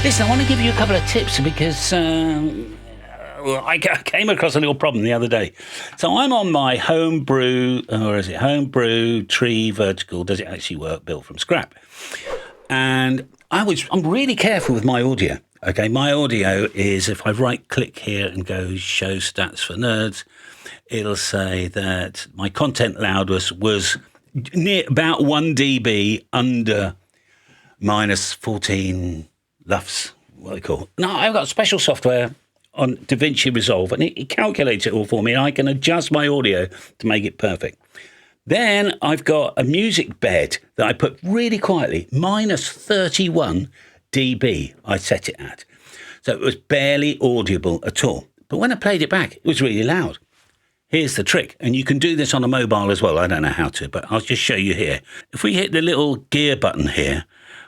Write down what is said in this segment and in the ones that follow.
Listen, I want to give you a couple of tips because I came across a little problem the other day. So I'm on my Homebrew Tree Vertical. Does it actually work? Built from scrap. And I'm really careful with my audio. Okay, my audio is, if I right click here and go show stats for nerds, it'll say that my content loudness was near about 1 dB under minus 14 LUFS, what they call. Now, I've got special software on DaVinci Resolve, and it calculates it all for me, and I can adjust my audio to make it perfect. Then I've got a music bed that I put really quietly, minus 31 dB I set it at. So it was barely audible at all. But when I played it back, it was really loud. Here's the trick, and you can do this on a mobile as well. I don't know how to, but I'll just show you here. If we hit the little gear button here,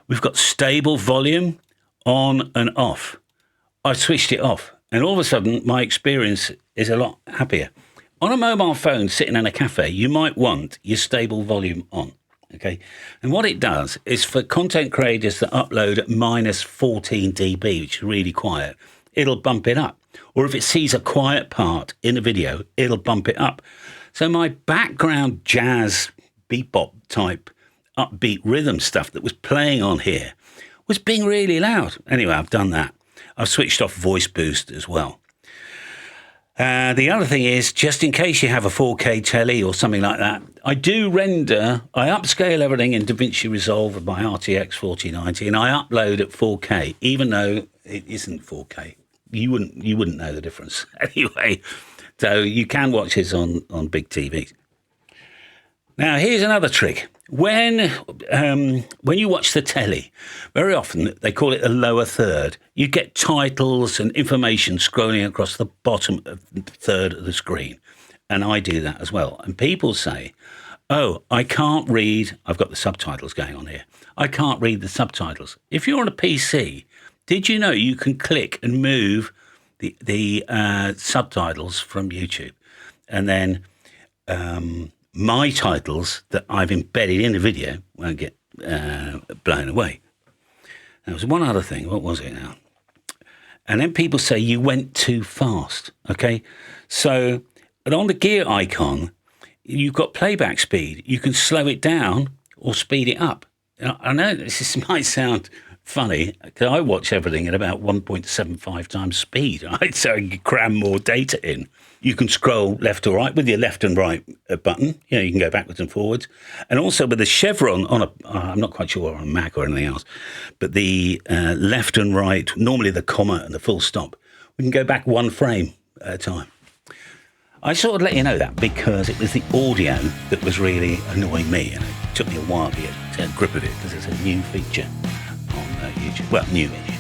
we've got stable volume on and off. I've switched it off, and all of a sudden my experience is a lot happier. On a mobile phone sitting in a cafe, you might want your stable volume on, okay? And what it does is, for content creators that upload at minus 14 dB, which is really quiet, it'll bump it up. Or if it sees a quiet part in a video, it'll bump it up. So my background jazz, bebop type, upbeat rhythm stuff that was playing on here was being really loud. Anyway, I've done that. I've switched off voice boost as well. The other thing is, just in case you have a 4K telly or something like that, I upscale everything in DaVinci Resolve with my RTX 4090, and I upload at 4K, even though it isn't 4K. You wouldn't know the difference anyway. So you can watch this on big TVs. Now, here's another trick. When you watch the telly, very often they call it a lower third. You get titles and information scrolling across the bottom of the third of the screen. And I do that as well. And people say, oh, I can't read. I've got the subtitles going on here. I can't read the subtitles. If you're on a PC, did you know you can click and move the subtitles from YouTube? And then my titles that I've embedded in the video won't get blown away. There was one other thing. What was it now? And then people say you went too fast. Okay. So on the gear icon, you've got playback speed. You can slow it down or speed it up. Now, I know this might sound funny, because I watch everything at about 1.75 times speed, right? So you can cram more data in. You can scroll left or right with your left and right button. You know, you can go backwards and forwards. And also with the chevron on I'm not quite sure on a Mac or anything else, but the left and right, normally the comma and the full stop, we can go back one frame at a time. I sort of let you know that because it was the audio that was really annoying me, and it took me a while to get a grip of it because it's a new feature on YouTube. Well, newish.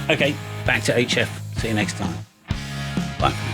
Okay, back to HF. See you next time. Bye.